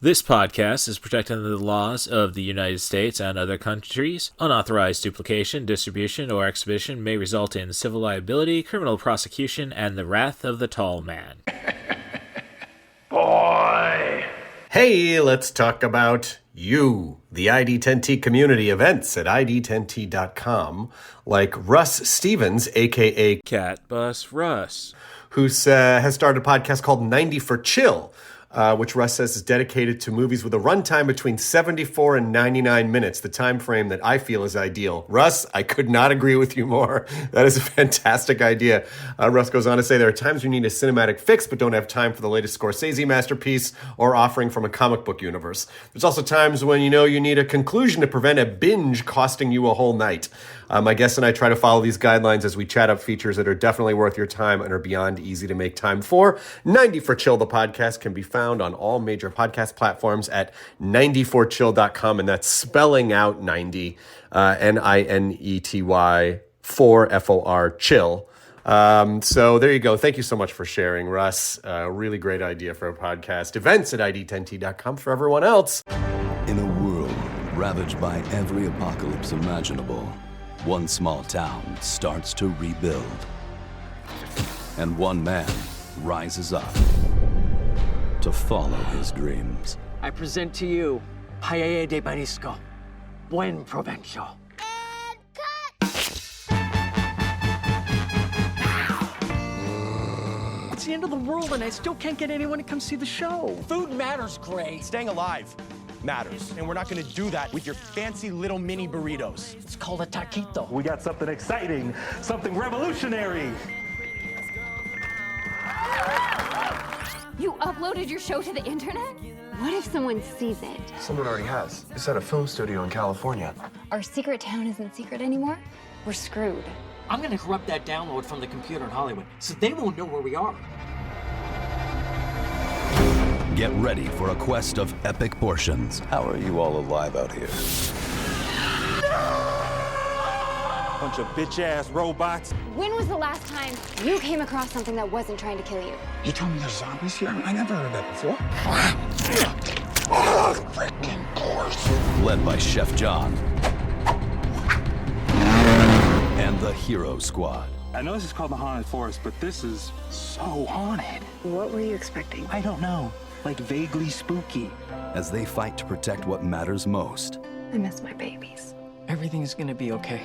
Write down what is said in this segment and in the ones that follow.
This podcast is protected under the laws of the United States and other countries. Unauthorized duplication, distribution, or exhibition may result in civil liability, criminal prosecution, and the wrath of the tall man. Boy! Hey, let's talk about you, the ID10T community events at ID10T.com, like Russ Stevens, a.k.a. Cat Bus Russ, who has started a podcast called 90 for Chill, which Russ says is dedicated to movies with a runtime between 74 and 99 minutes, the time frame that I feel is ideal. Russ, I could not agree with you more. That is a fantastic idea. Russ goes on to say there are times you need a cinematic fix but don't have time for the latest Scorsese masterpiece or offering from a comic book universe. There's also times when you need a conclusion to prevent a binge costing you a whole night. My guest and I try to follow these guidelines as we chat up features that are definitely worth your time and are beyond easy to make time for. 90 for Chill, the podcast, can be found on all major podcast platforms at 90forchill.com, and that's spelling out 90, N-I-N-E-T-Y, 4 F-O-R, chill. So there you go. Thank you so much for sharing, Russ. Really great idea for a podcast. Events at ID10T.com for everyone else. In a world ravaged by every apocalypse imaginable, one small town starts to rebuild. And one man rises up to follow his dreams. I present to you Paella de Marisco, Buen Provencho. It's the end of the world and I still can't get anyone to come see the show. Food matters, Gray. Staying alive matters, and we're not gonna do that with your fancy little mini burritos. It's called a taquito. We got something exciting, something revolutionary. You uploaded your show to the internet? What if someone sees it? Someone already has. It's at a film studio in California. Our secret town isn't secret anymore? We're screwed. I'm gonna corrupt that download from the computer in Hollywood, so they won't know where we are. Get ready for a quest of epic portions. How are you all alive out here? Bunch of bitch-ass robots. When was the last time you came across something that wasn't trying to kill you? You told me there's zombies here? I never heard of that before. Freaking course. Led by Chef John and the Hero Squad. I know this is called the Haunted Forest, but this is so haunted. What were you expecting? I don't know. Like vaguely spooky. As they fight to protect what matters most. I miss my babies. Everything's gonna be okay.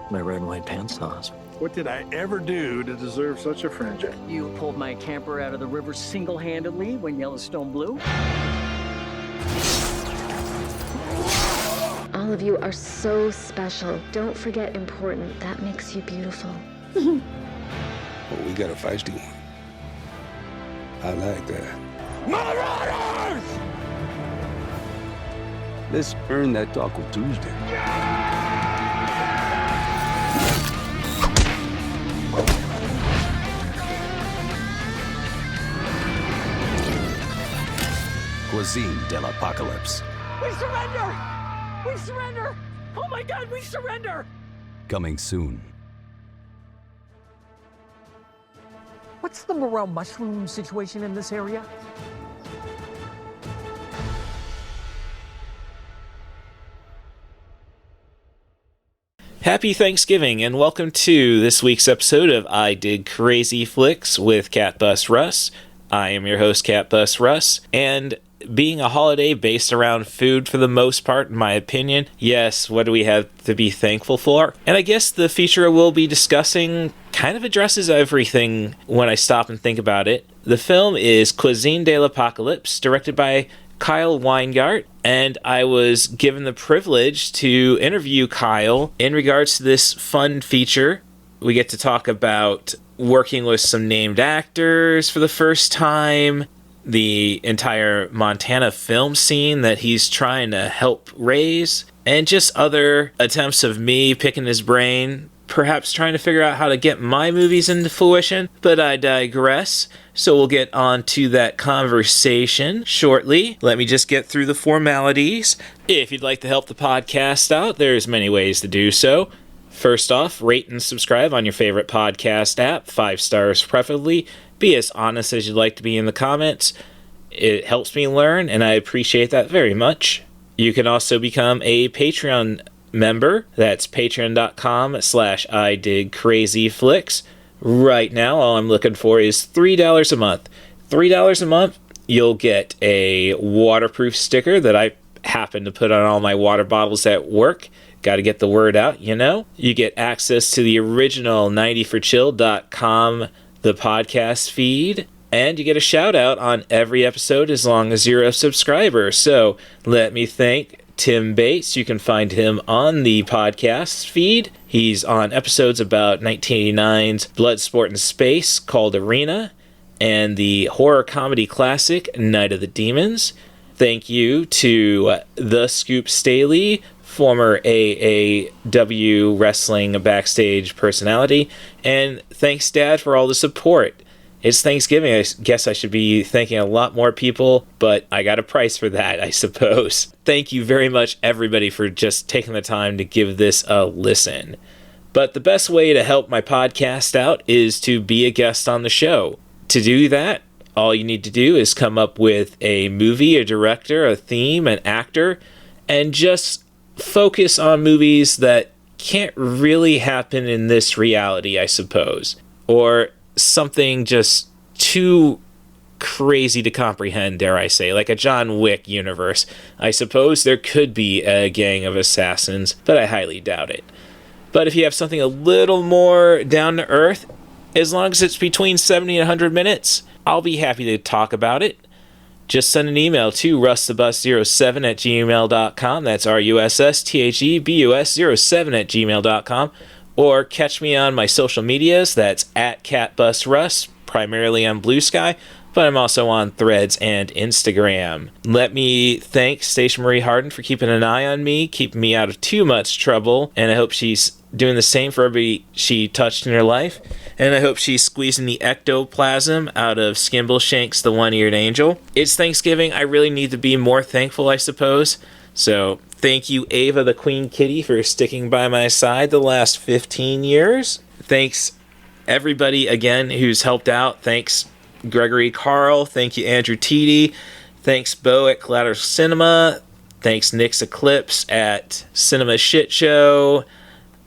My red and white pants saws. What did I ever do to deserve such a friendship? You pulled my camper out of the river single-handedly when Yellowstone blew. All of you are so special. Don't forget important. That makes you beautiful. Well, we got a feisty one. I like that. Marauders! Let's earn that Taco Tuesday. Cuisine de l'Apocalypse. We surrender! We surrender! Oh my God, we surrender! Coming soon. What's the morel mushroom situation in this area? Happy Thanksgiving and welcome to this week's episode of I Did Crazy Flicks with Cat Bus Russ. I am your host, Cat Bus Russ, and being a holiday based around food for the most part, in my opinion, yes, what do we have to be thankful for? And I guess the feature we'll be discussing kind of addresses everything when I stop and think about it. The film is Cuisine de l'Apocalypse, directed by Kyle Weingart, and I was given the privilege to interview Kyle in regards to this fun feature. We get to talk about working with some named actors for the first time, the entire Montana film scene that he's trying to help raise, and just other attempts of me picking his brain, perhaps trying to figure out how to get my movies into fruition, but I digress. So we'll get on to that conversation shortly. Let me just get through the formalities. If you'd like to help the podcast out, there's many ways to do so. First off, rate and subscribe on your favorite podcast app, 5 stars preferably. Be as honest as you'd like to be in the comments. It helps me learn, and I appreciate that very much. You can also become a Patreon member. That's patreon.com/idigcrazyflicks. Right now, all I'm looking for is $3 a month. $3 a month, you'll get a waterproof sticker that I happen to put on all my water bottles at work. Got to get the word out, you know? You get access to the original 90forchill.com, the podcast feed, and you get a shout out on every episode as long as you're a subscriber. So let me thank Tim Bates. You can find him on the podcast feed. He's on episodes about 1989's Bloodsport in Space called Arena and the horror comedy classic Night of the Demons. Thank you to The Scoop Staley, former AAW wrestling backstage personality, and thanks, Dad, for all the support. It's Thanksgiving. I guess I should be thanking a lot more people, but I got a price for that, I suppose. Thank you very much, everybody, for just taking the time to give this a listen. But the best way to help my podcast out is to be a guest on the show. To do that, all you need to do is come up with a movie, a director, a theme, an actor, and just focus on movies that can't really happen in this reality, I suppose. Or something just too crazy to comprehend, dare I say, like a John Wick universe. I suppose there could be a gang of assassins, but I highly doubt it. But if you have something a little more down to earth, as long as it's between 70 and 100 minutes, I'll be happy to talk about it. Just send an email to russthebus07@gmail.com. That's RUSSTHEBUS07@gmail.com. Or catch me on my social medias. That's @CatBusRuss, primarily on Blue Sky, but I'm also on Threads and Instagram. Let me thank Station Marie Harden for keeping an eye on me, keeping me out of too much trouble, and I hope she's doing the same for everybody she touched in her life. And I hope she's squeezing the ectoplasm out of Skimbleshanks, the one-eared angel. It's Thanksgiving. I really need to be more thankful, I suppose. So thank you, Ava the Queen Kitty, for sticking by my side the last 15 years. Thanks, everybody, again, who's helped out. Thanks, Gregory Carl. Thank you, Andrew Teedy. Thanks, Bo at Collateral Cinema. Thanks, Nick's Eclipse at Cinema Shit Show.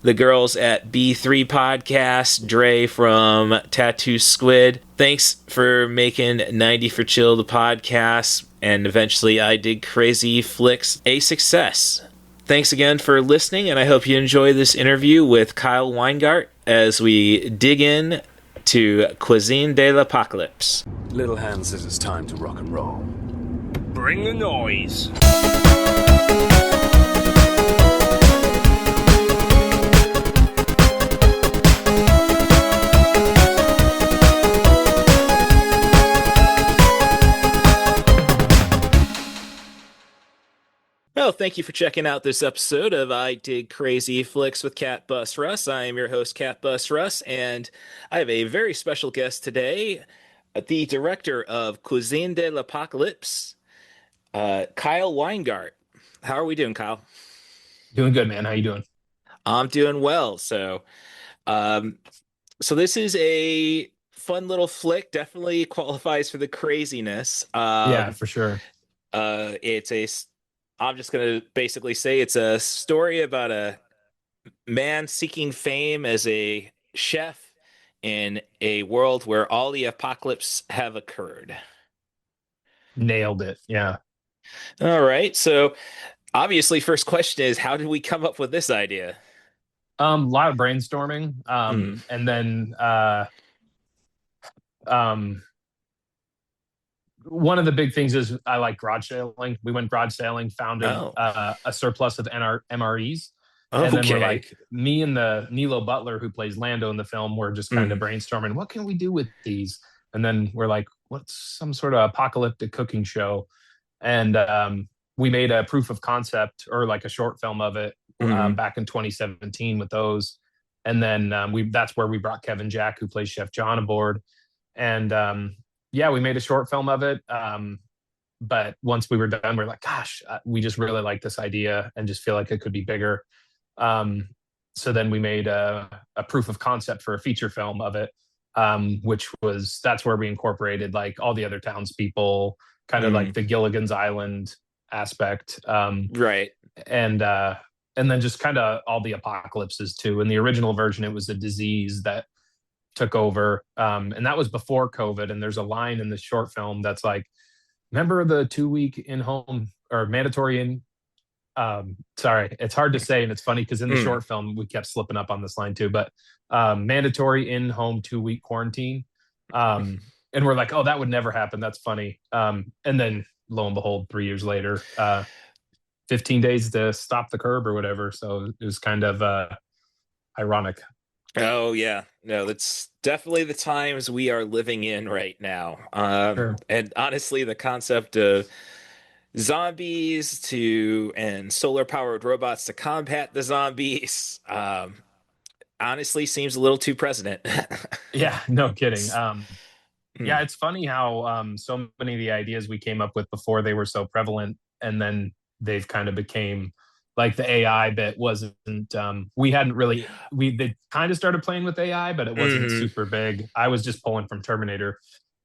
The girls at B3 Podcast, Dre from Tattoo Squid. Thanks for making 90 for Chill, the podcast, and eventually I Dig Crazy Flicks a success. Thanks again for listening, and I hope you enjoy this interview with Kyle Weingart as we dig in to Cuisine de l'Apocalypse. Little Hand says it's time to rock and roll. Bring the noise. Well, thank you for checking out this episode of I Dig Crazy Flicks with Cat Bus Russ. I am your host, Cat Bus Russ, and I have a very special guest today, the director of Cuisine de l'Apocalypse, Kyle Weingart. How are we doing, Kyle? Doing good, man. How you doing? I'm doing well. So this is a fun little flick. Definitely qualifies for the craziness. Yeah, for sure. I'm just going to basically say it's a story about a man seeking fame as a chef in a world where all the apocalypse have occurred. Nailed it. Yeah. All right. So obviously, first question is, how did we come up with this idea? A lot of brainstorming. And then one of the big things is I like garage sailing. We went garage sailing, found a surplus of MREs. And then we're like, me and the Nilo Butler, who plays Lando in the film, we're just kind of brainstorming, what can we do with these? And then we're like, what's some sort of apocalyptic cooking show? And we made a proof of concept, or like a short film of it, back in 2017 with those. And then that's where we brought Kevin Jack, who plays Chef John, aboard. And we made a short film of it. But once we were done, we're like, gosh, we just really like this idea and just feel like it could be bigger. So then we made a proof of concept for a feature film of it, that's where we incorporated like all the other townspeople, kind of like the Gilligan's Island aspect. Right. And then just kind of all the apocalypses too. In the original version, it was a disease that took over, and that was before COVID. And there's a line in the short film that's like, remember the 2-week in-home or mandatory in sorry, it's hard to say, and it's funny because in the short film we kept slipping up on this line too, but mandatory in-home 2-week quarantine. And we're like, oh, that would never happen, that's funny. And then lo and behold, 3 years later, 15 days to stop the curb or whatever. So it was kind of ironic. Oh yeah, no, that's definitely the times we are living in right now. Sure. And honestly, the concept of zombies and solar powered robots to combat the zombies, honestly seems a little too president. Yeah, no kidding. Yeah, it's funny how so many of the ideas we came up with before, they were so prevalent, and then they've kind of became like the AI bit wasn't. We hadn't really they kind of started playing with AI, but it wasn't super big. I was just pulling from Terminator,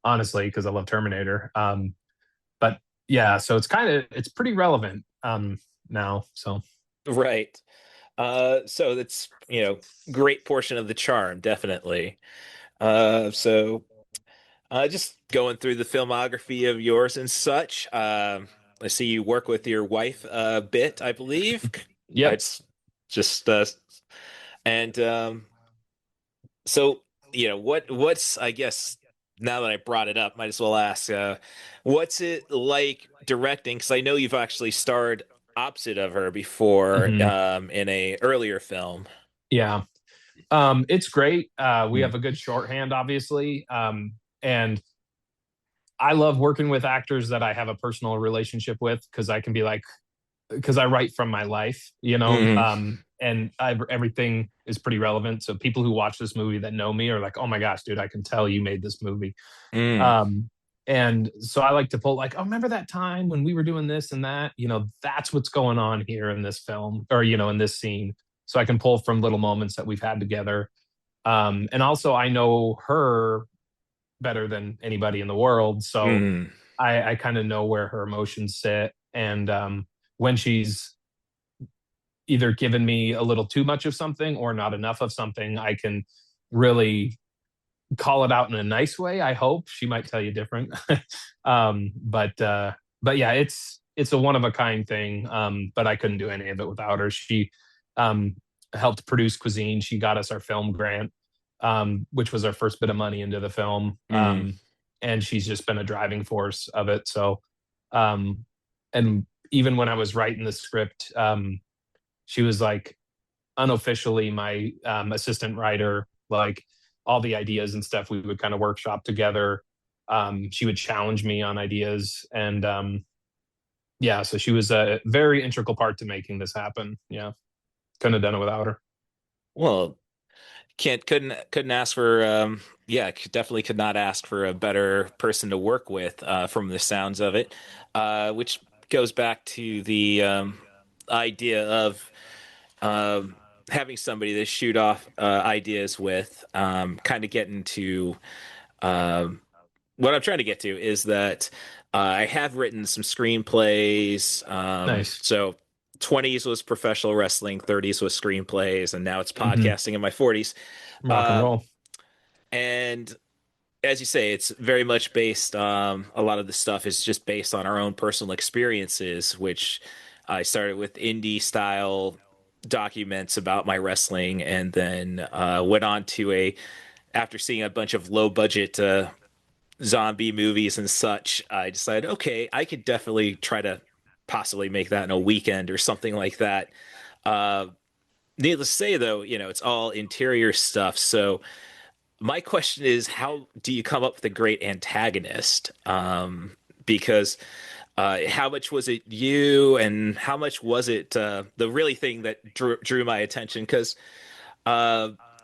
honestly, because I love Terminator. But yeah, so it's pretty relevant now. So Right. So that's, great portion of the charm, definitely. So just going through the filmography of yours and such. I see you work with your wife a bit, I believe. Yep. It's just and so what's, I guess, now that I brought it up, might as well ask, what's it like directing? Because I know you've actually starred opposite of her before, in a earlier film. Yeah. It's great. We have a good shorthand, obviously. And I love working with actors that I have a personal relationship with, because I can be like, because I write from my life, and everything is pretty relevant. So people who watch this movie that know me are like, oh my gosh, dude, I can tell you made this movie. And so I like to pull like, oh, remember that time when we were doing this and that? That's what's going on here in this film, or, in this scene. So I can pull from little moments that we've had together. And also I know her better than anybody in the world. So I kind of know where her emotions sit. And when she's either given me a little too much of something or not enough of something, I can really call it out in a nice way. I hope. She might tell you different. But yeah, it's a one of a kind thing. But I couldn't do any of it without her. She helped produce Cuisine. She got us our film grant, which was our first bit of money into the film. And she's just been a driving force of it. So, and even when I was writing the script, she was like unofficially my assistant writer. Like all the ideas and stuff we would kind of workshop together. She would challenge me on ideas, and yeah, so she was a very integral part to making this happen. Yeah, couldn't have done it without her. Well, couldn't ask for, definitely could not ask for a better person to work with, from the sounds of it, which goes back to the idea of having somebody to shoot off ideas with. Kind of getting to what I'm trying to get to is that I have written some screenplays. Nice. So 20s was professional wrestling, 30s was screenplays, and now it's podcasting in my 40s. Rock and roll. And as you say, it's very much based, a lot of the stuff is just based on our own personal experiences, which I started with indie style documents about my wrestling, and then went on to after seeing a bunch of low budget zombie movies and such, I decided, okay, I could definitely try to possibly make that in a weekend or something like that. Needless to say, though, it's all interior stuff. So my question is, how do you come up with a great antagonist? Because how much was it you, and how much was it the really thing that drew my attention? Because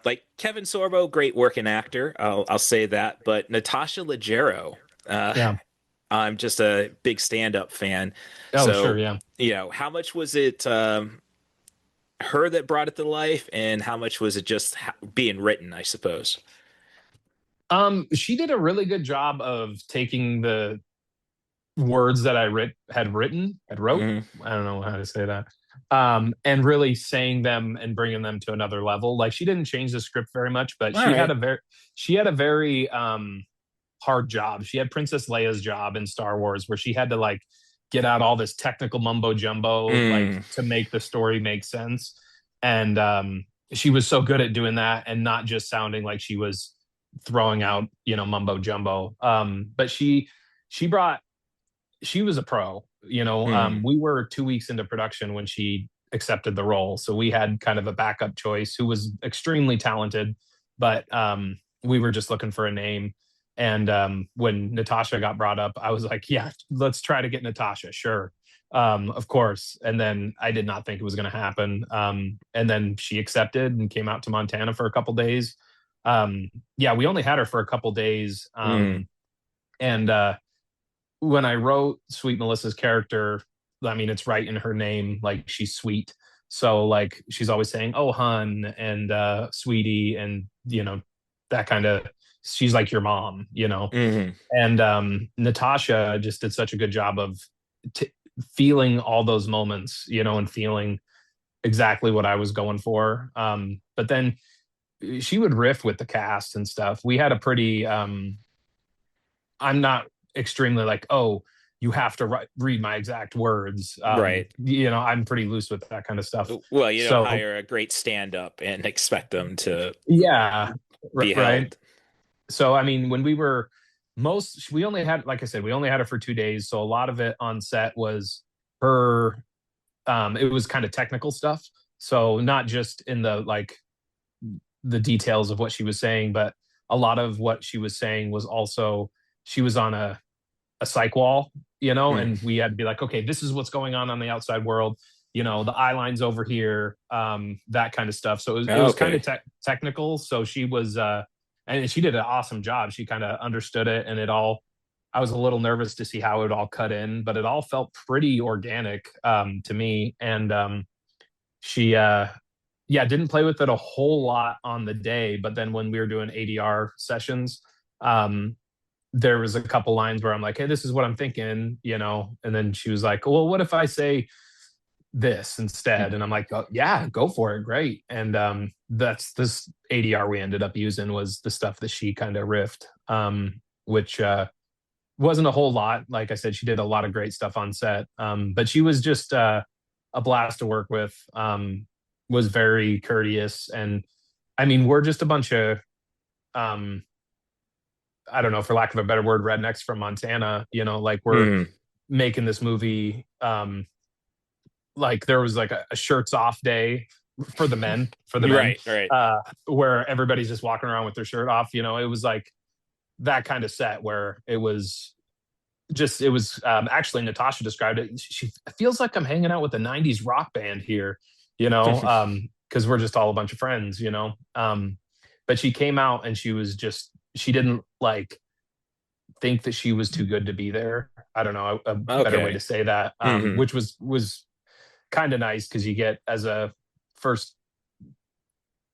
like Kevin Sorbo, great working actor, I'll say that, but Natasha Leggero, Yeah. I'm just a big stand-up fan. Oh, So, sure, yeah. how much was it her that brought it to life, and how much was it just being written, I suppose? She did a really good job of taking the words that I wrote. Mm-hmm. I don't know how to say that. And really saying them and bringing them to another level. Like she didn't change the script very much, but All right. she had a very hard job. She had Princess Leia's job in Star Wars, where she had to like get out all this technical mumbo jumbo, like to make the story make sense. And she was so good at doing that and not just sounding like she was throwing out, mumbo jumbo. But she was a pro. We were 2 weeks into production when she accepted the role, so we had kind of a backup choice who was extremely talented, but we were just looking for a name. And when Natasha got brought up, I was like, yeah, let's try to get Natasha, sure. Of course. And then I did not think it was going to happen. And then she accepted and came out to Montana for a couple days. Yeah, we only had her for a couple days. And when I wrote Sweet Melissa's character, I mean, it's right in her name, like she's sweet. So like she's always saying, "Oh, hun," and "sweetie," and that kind of. She's like your mom, And Natasha just did such a good job of feeling all those moments, and feeling exactly what I was going for. But then she would riff with the cast and stuff. We had a pretty. I'm not extremely like, oh, you have to read my exact words. Right. I'm pretty loose with that kind of stuff. Well, you don't hire a great stand-up and expect them to be right. held. So, I mean, when we were we only had, like I said, we only had her for 2 days. So a lot of it on set was her, it was kind of technical stuff. So not just in the details of what she was saying, but a lot of what she was saying was also, she was on a psych wall, and we had to be like, okay, this is what's going on the outside world. The eye line's over here, that kind of stuff. So it was kind of technical. So she was, and she did an awesome job. She kind of understood it, and I was a little nervous to see how it all cut in, but it all felt pretty organic to me. And she, didn't play with it a whole lot on the day, but then when we were doing ADR sessions, there was a couple lines where I'm like, hey, this is what I'm thinking, and then she was like, well, what if I say this instead? And I'm like, oh, yeah, go for it, great. And that's this ADR we ended up using was the stuff that she kind of riffed, which wasn't a whole lot. Like I said, she did a lot of great stuff on set, but she was just a blast to work with, was very courteous. And I mean, we're just a bunch of I don't know, for lack of a better word, rednecks from Montana, like we're making this movie. Like there was like a shirts off day for the men, right. Where everybody's just walking around with their shirt off. It was like that kind of set where it was actually Natasha described it. She feels like I'm hanging out with a 90s rock band here, because we're just all a bunch of friends, but she came out and she didn't like think that she was too good to be there. I don't know a better way to say that, which was kind of nice, because you get, as a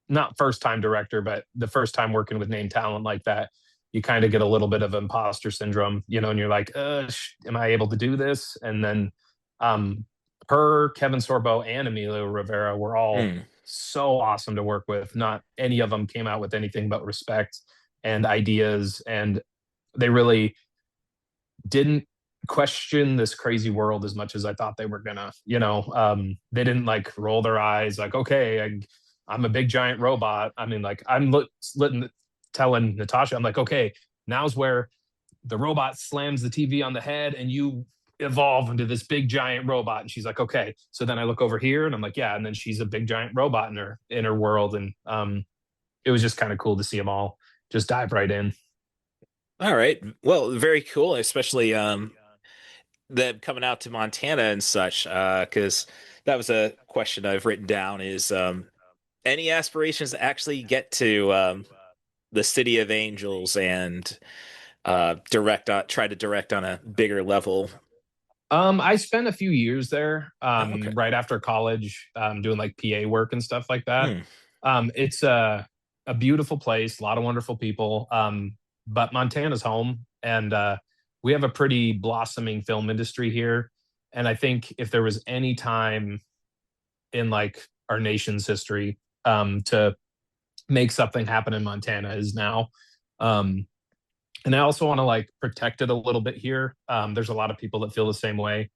not first time director, but the first time working with name talent like that, you kind of get a little bit of imposter syndrome, and you're like, am I able to do this? And then her, Kevin Sorbo, and Emilio Rivera were all so awesome to work with. Not any of them came out with anything but respect and ideas, and they really didn't question this crazy world as much as I thought they were gonna. They didn't like roll their eyes like, okay, I'm a big giant robot. I mean, like I'm telling Natasha, I'm like, okay, now's where the robot slams the TV on the head and you evolve into this big giant robot. And she's like, okay. So then I look over here and I'm like, yeah. And then she's a big giant robot in her world. And it was just kind of cool to see them all just dive right in. All right. Well, very cool, especially them coming out to Montana and such, because that was a question I've written down is any aspirations to actually get to the City of Angels and try to direct on a bigger level? I spent a few years there right after college, doing like PA work and stuff like that. It's a beautiful place, a lot of wonderful people. But Montana's home, and we have a pretty blossoming film industry here. And I think if there was any time in like our nation's history to make something happen in Montana is now. And I also want to like protect it a little bit here. There's a lot of people that feel the same way,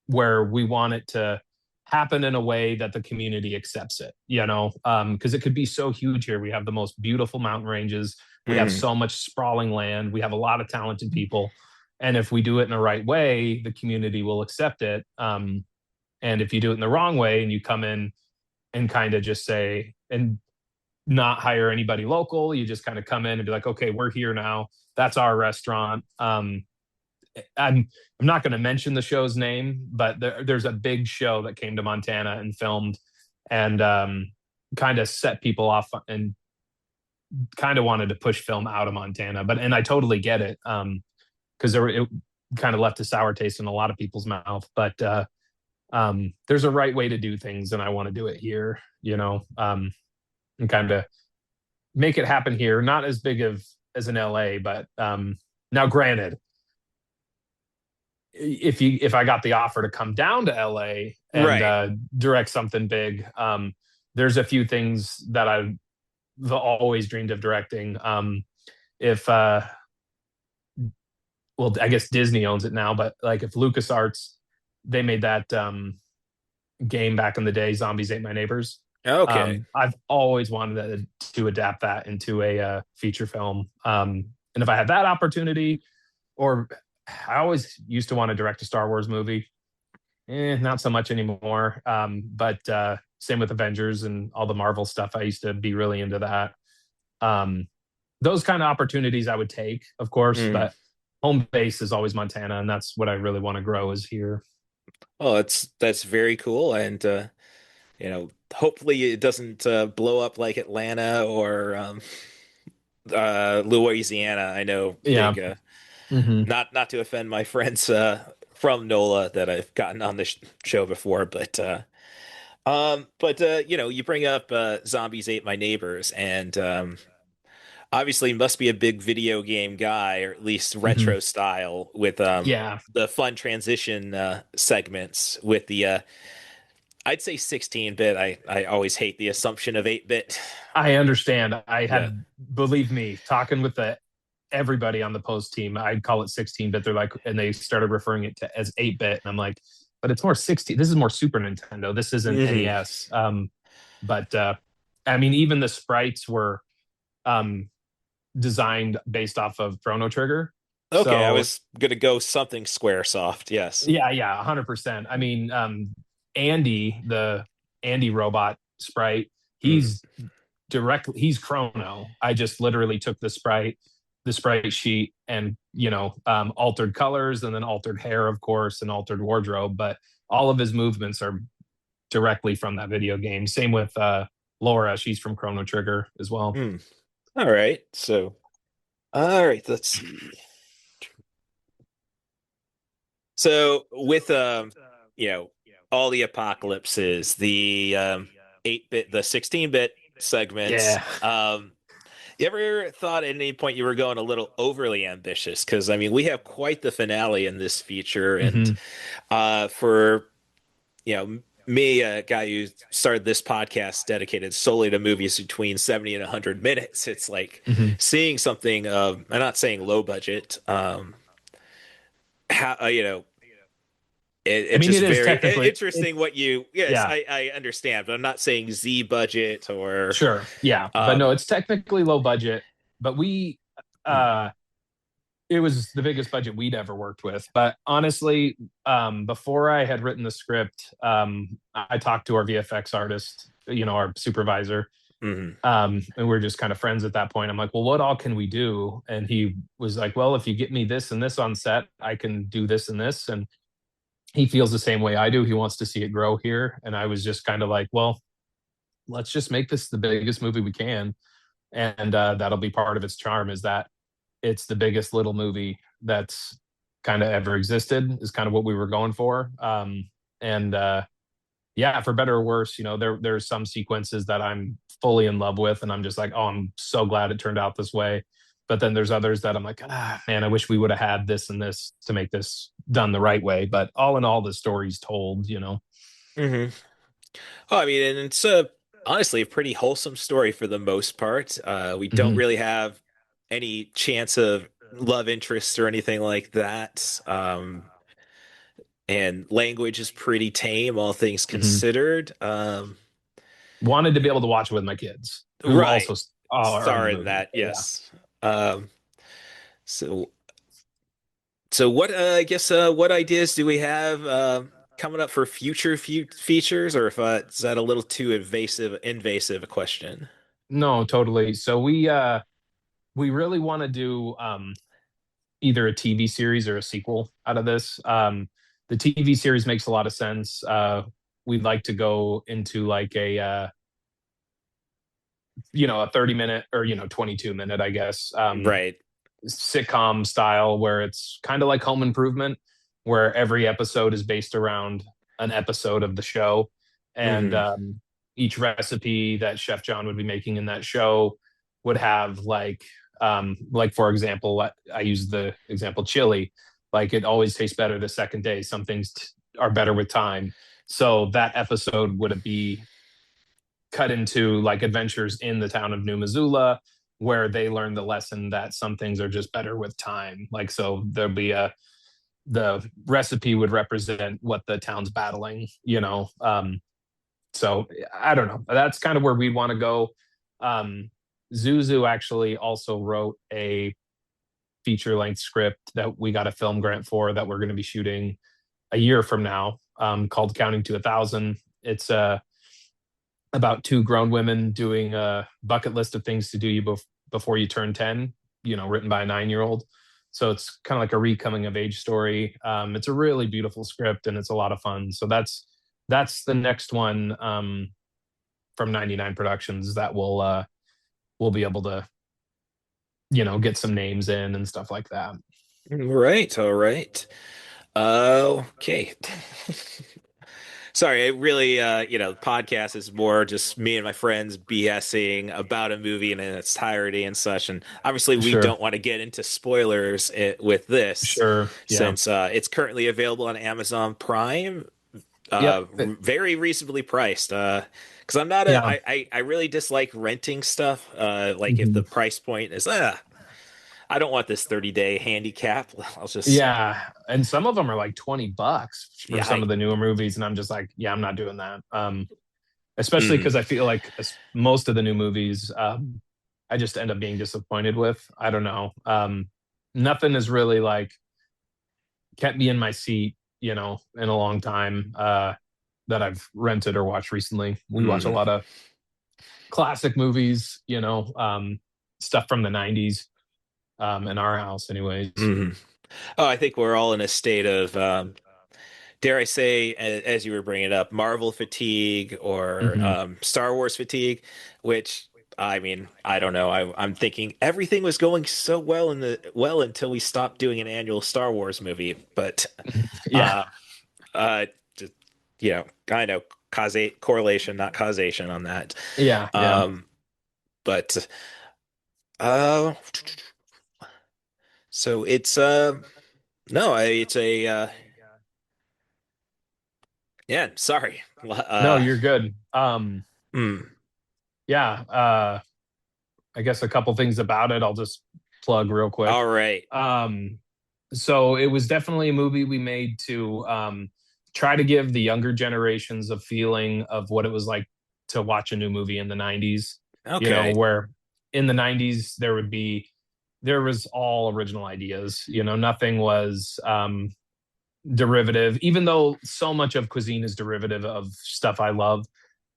where we want it to happen in a way that the community accepts it, because it could be so huge here. We have the most beautiful mountain ranges. We have so much sprawling land. We have a lot of talented people. And if we do it in the right way, the community will accept it. And if you do it in the wrong way and you come in and kind of just say, and not hire anybody local, you just kind of come in and be like, okay, we're here now. That's our restaurant. I'm not going to mention the show's name, but there's a big show that came to Montana and filmed and kind of set people off and kind of wanted to push film out of Montana. And I totally get it, because it kind of left a sour taste in a lot of people's mouth. But there's a right way to do things, and I want to do it here, and kind of make it happen here. Not as big as in LA, but now granted, if I got the offer to come down to LA and direct something big, there's a few things that I've always dreamed of directing. Well, I guess Disney owns it now, but like if LucasArts, they made that game back in the day, Zombies Ate My Neighbors. Okay. I've always wanted to adapt that into a feature film. And if I had that opportunity, or I always used to want to direct a Star Wars movie. Not so much anymore. But same with Avengers and all the Marvel stuff. I used to be really into that. Those kind of opportunities I would take, of course, but home base is always Montana, and that's what I really want to grow is here. Oh, that's very cool. And hopefully it doesn't blow up like Atlanta or Louisiana. I know big, not to offend my friends from NOLA that I've gotten on this show before, but you bring up Zombies Ate My Neighbors, and obviously must be a big video game guy, or at least retro style, with the fun transition segments with the I'd say 16-bit. I always hate the assumption of 8-bit. I understand. I had, believe me, talking with everybody on the post team, I'd call it 16-bit. They're like, and they started referring it to as 8-bit. And I'm like, but it's more 16. This is more Super Nintendo. This isn't NES. But I mean, even the sprites were designed based off of Chrono Trigger. Okay, so, I was going to go something Squaresoft. Yes. Yeah, 100%. I mean, Andy, the Andy robot sprite, he's Chrono. I just literally took the sprite sheet and altered colors and then altered hair, of course, and altered wardrobe, but all of his movements are directly from that video game. Same with Laura, she's from Chrono Trigger as well. All right, let's see. So with all the apocalypses, the 8-bit, the 16-bit segments. You ever thought at any point you were going a little overly ambitious? Because I mean, we have quite the finale in this feature, and for me, a guy who started this podcast dedicated solely to movies between 70 and 100 minutes, it's like seeing something of, I'm not saying low budget, it's just very interesting what you. I understand, but I'm not saying Z budget or sure. But no, it's technically low budget. But we, it was the biggest budget we'd ever worked with. But honestly, before I had written the script, I talked to our VFX artist, our supervisor, and we were just kind of friends at that point. I'm like, well, what all can we do? And he was like, well, if you get me this and this on set, I can do this and this. And he feels the same way I do. He wants to see it grow here. And I was just kind of like, well, let's just make this the biggest movie we can. And that'll be part of its charm, is that it's the biggest little movie that's kind of ever existed, is kind of what we were going for. For better or worse, there's some sequences that I'm fully in love with. And I'm just like, oh, I'm so glad it turned out this way. But then there's others that I'm like, man, I wish we would have had this and this to make this done the right way. But all in all, the story's told, you know. Mm-hmm. Oh, I mean, and it's honestly a pretty wholesome story for the most part. We don't Mhm. really have any chance of love interest or anything like that. And language is pretty tame, all things Mhm. considered. Wanted to be able to watch it with my kids, who Right. also are in the Star in movie. that, So, yeah. yes. Um, so so what I guess what ideas do we have coming up for future features, or if is that a little too invasive a question? No, totally. So we really want to do either a TV series or a sequel out of this. The TV series makes a lot of sense. We'd like to go into like a 30-minute or 22-minute, I guess, Right. sitcom style where it's kind of like Home Improvement, where every episode is based around an episode of the show, and Hmm. each recipe that Chef John would be making in that show would have like for example, I use the example chili, like it always tastes better the second day. Some things are better with time. So that episode would be cut into like adventures in the town of New Missoula, where they learn the lesson that some things are just better with time. Like, so there'll be the recipe would represent what the town's battling, so I don't know. That's kind of where we want to go. Zuzu actually also wrote a feature length script that we got a film grant for that we're going to be shooting a year from now, called Counting to 1,000. It's about two grown women doing a bucket list of things to do before you turn 10, written by a 9-year-old. So it's kind of like a recoming of age story. It's a really beautiful script and it's a lot of fun. So that's the next one, from 99 Productions that we'll be able to, get some names in and stuff like that. Right. All right. Okay. Sorry, it really, the podcast is more just me and my friends BSing about a movie in its entirety and such. And obviously, we Sure. don't want to get into spoilers with this, Sure. Yeah. since it's currently available on Amazon Prime, Yep. very reasonably priced. Because I'm not Yeah. I really dislike renting stuff. Like if the Mhm. price point is, I don't want this 30-day handicap. I'll just, Yeah, and some of them are like $20 for yeah, some of the newer movies, and I'm just like, yeah, I'm not doing that. Especially mm, because I feel like most of the new movies, I just end up being disappointed with. I don't know. Nothing has really like kept me in my seat, in a long time, that I've rented or watched recently. We watch a mm, lot of classic movies, stuff from the '90s, in our house, anyways. mm. Oh, I think we're all in a state of, dare I say, as you were bringing it up, Marvel fatigue or Hmm. Star Wars fatigue, which I mean, I don't know. I'm thinking everything was going so well until we stopped doing an annual Star Wars movie. But Yeah, uh, just, I know correlation, not causation on that. yeah, yeah. Um, but uh, so it's no, it's a yeah. Sorry. No, you're good. Hmm. Yeah, I guess a couple things about it. I'll just plug real quick. All right. Um, so it was definitely a movie we made to try to give the younger generations a feeling of what it was like to watch a new movie in the '90s. Okay. Where in the '90s there was all original ideas. Nothing was derivative, even though so much of cuisine is derivative of stuff I love,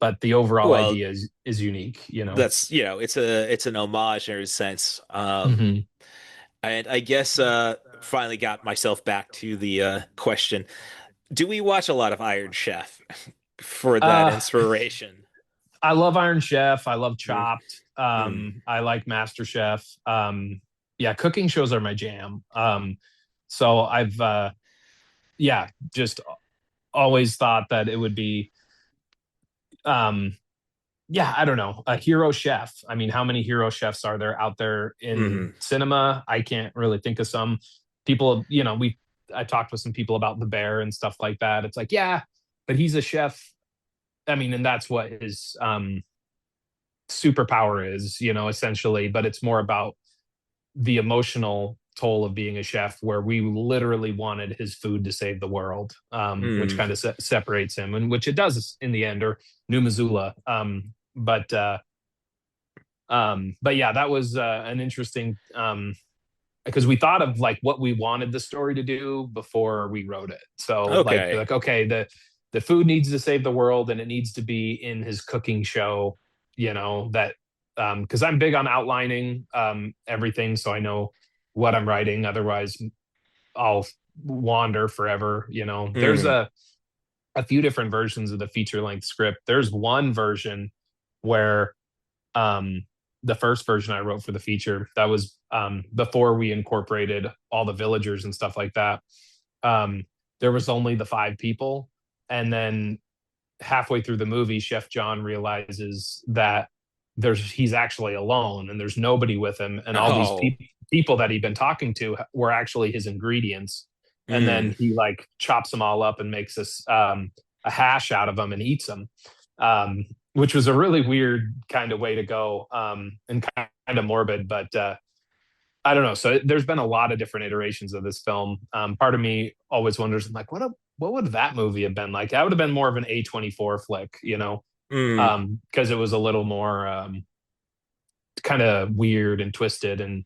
but the overall Well, idea is unique. that's it's an homage in a sense. Mhm. And I guess finally got myself back to the question: do we watch a lot of Iron Chef for that Uh, inspiration? I love Iron Chef. I love Mm, Chopped. mm. I like Master Chef. Yeah, cooking shows are my jam. So I've yeah, just always thought that it would be um yeah, I don't know, a hero chef. I mean, how many hero chefs are there out there in cinema? I can't really think of some. People, I talked with some people about The Bear and stuff like that. It's like, yeah, but he's a chef. I mean, and that's what his superpower is, essentially. But it's more about the emotional toll of being a chef, where we literally wanted his food to save the world, which kind of separates him, and which it does in the end, or New Missoula. But yeah, that was an interesting, because we thought of like what we wanted the story to do before we wrote it. So like okay, the food needs to save the world, and it needs to be in his cooking show, that because I'm big on outlining everything, so I know what I'm writing. Otherwise, I'll wander forever. There's a few different versions of the feature length script. There's one version where the first version I wrote for the feature, that was before we incorporated all the villagers and stuff like that. There was only the 5 people, and then halfway through the movie, Chef John realizes that he's actually alone, and there's nobody with him, and all these people that he'd been talking to were actually his ingredients. And then he like chops them all up and makes this a hash out of them and eats them, which was a really weird kind of way to go, and kind of morbid. But I don't know. So there's been a lot of different iterations of this film. Part of me always wonders, like, what would that movie have been like? That would have been more of an A24 flick, because it was a little more kind of weird and twisted, and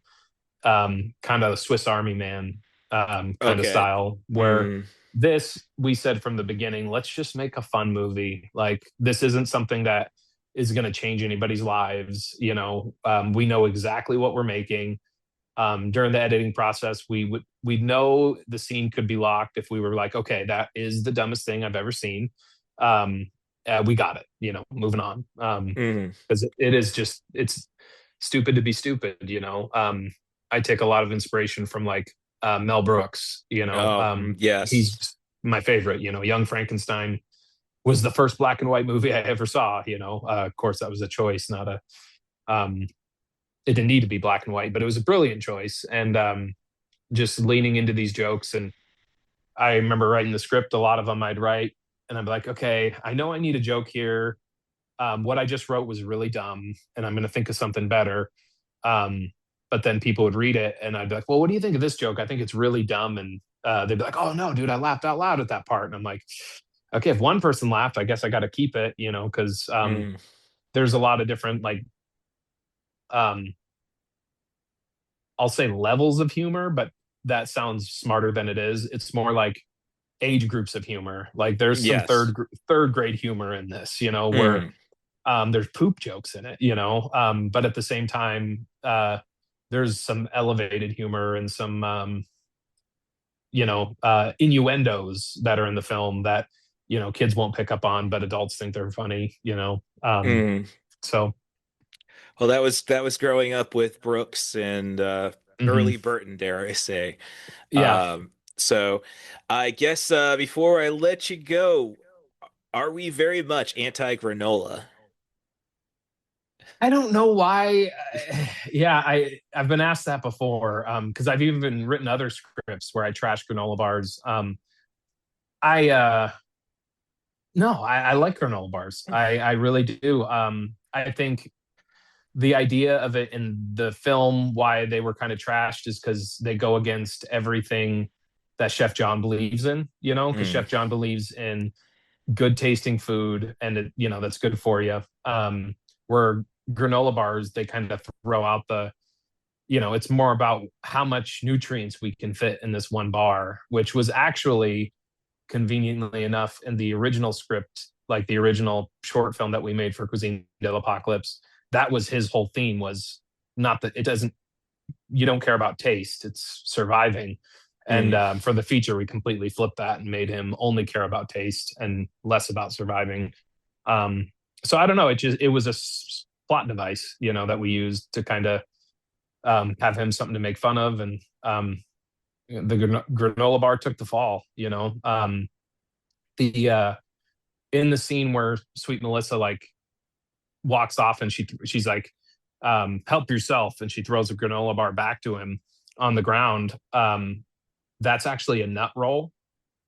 kind of Swiss Army Man kind of style, where this, we said from the beginning, let's just make a fun movie. Like, this isn't something that is going to change anybody's lives. We know exactly what we're making. During the editing process, we know the scene could be locked if we were like, okay, that is the dumbest thing I've ever seen. We got it, moving on. Because it's stupid to be stupid. I take a lot of inspiration from like Mel Brooks, yes, he's my favorite. Young Frankenstein was the first black and white movie I ever saw. Of course that was a choice, not a it didn't need to be black and white, but it was a brilliant choice. And just leaning into these jokes. And I remember writing the script, a lot of them I'd write, and I'm like, okay, I know I need a joke here. What I just wrote was really dumb, and I'm going to think of something better. But then people would read it, and I'd be like, well, what do you think of this joke? I think it's really dumb. And they'd be like, oh no, dude, I laughed out loud at that part. And I'm like, okay, if one person laughed, I guess I got to keep it, because there's a lot of different, like, I'll say levels of humor, but that sounds smarter than it is. It's more like age groups of humor. Like, there's some third grade humor in this, where there's poop jokes in it, but at the same time, there's some elevated humor and some, innuendos that are in the film that, kids won't pick up on, but adults think they're funny, so. Well, that was growing up with Brooks and early Burton, dare I say. Yeah. So I guess before I let you go, are we very much anti-granola? I don't know why. I've been asked that before, because I've even written other scripts where I trash granola bars. I like granola bars. I really do. I think the idea of it in the film, why they were kind of trashed, is because they go against everything that Chef John believes in, because Chef John believes in good tasting food, and that's good for you. Where granola bars, they kind of throw out it's more about how much nutrients we can fit in this one bar, which was actually, conveniently enough, in the original script, like the original short film that we made for Cuisine de l'Apocalypse, that was his whole theme, was not that you don't care about taste, it's surviving. And for the feature, we completely flipped that and made him only care about taste and less about surviving. So I don't know, it was a plot device, that we used to kind of have him something to make fun of. And the granola bar took the fall, in the scene where Sweet Melissa, like, walks off and she's like, help yourself. And she throws a granola bar back to him on the ground. That's actually a nut roll.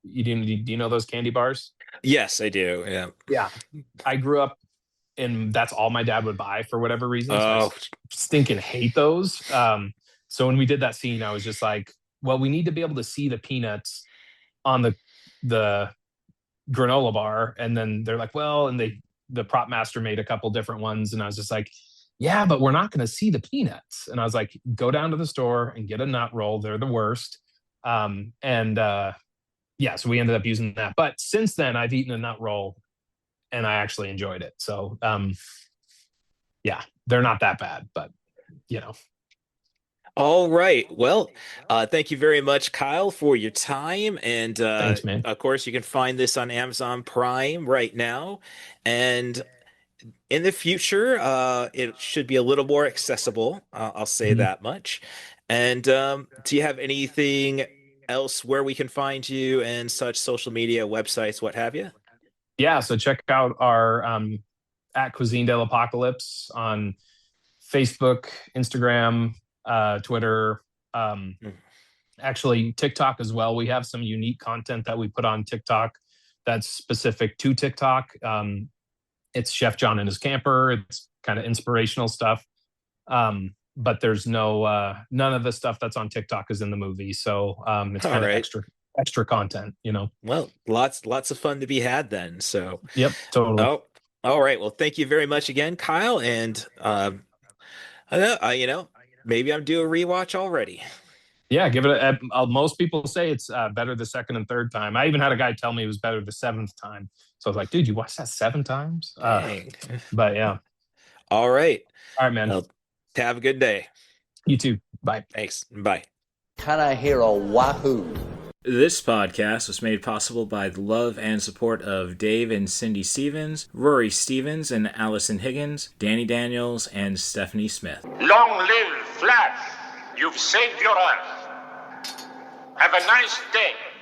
Do you know those candy bars? Yes, I do. Yeah. Yeah. I grew up and that's all my dad would buy for whatever reason. So Oh, I stinking hate those. So when we did that scene, I was just like, well, we need to be able to see the peanuts on the granola bar. And then they're like, well, and the prop master made a couple different ones. And I was just like, yeah, but we're not going to see the peanuts. And I was like, go down to the store and get a nut roll. They're the worst. Yeah, so we ended up using that. But since then, I've eaten a nut roll and I actually enjoyed it. So, yeah, they're not that bad, but you know. All right. Well, thank you very much, Kyle, for your time. And Thanks, man. of course, you can find this on Amazon Prime right now. And in the future, it should be a little more accessible. I'll say that much. And do you have anything else where we can find you and such, social media, websites, what have you? Yeah, so check out our at Cuisine de l'Apocalypse on Facebook, Instagram, Twitter, actually TikTok as well. We have some unique content that we put on TikTok that's specific to TikTok. It's Chef John and his camper. It's kind of inspirational stuff. But there's none of the stuff that's on TikTok is in the movie. So it's kind of extra content, you know. Well, lots of fun to be had then. So yep, totally. Oh, all right. Well, thank you very much again, Kyle. And maybe I'm due a rewatch already. Yeah, give it most people say it's better the second and third time. I even had a guy tell me it was better the seventh time. So I was like, dude, you watched that 7 times? But yeah. All right. All right, man. Well, have a good day. You too. Bye. Thanks. Bye. Can I hear a wahoo? This podcast was made possible by the love and support of Dave and Cindy Stevens, Rory Stevens and Allison Higgins, Danny Daniels, and Stephanie Smith. Long live Flash! You've saved your ass. Have a nice day.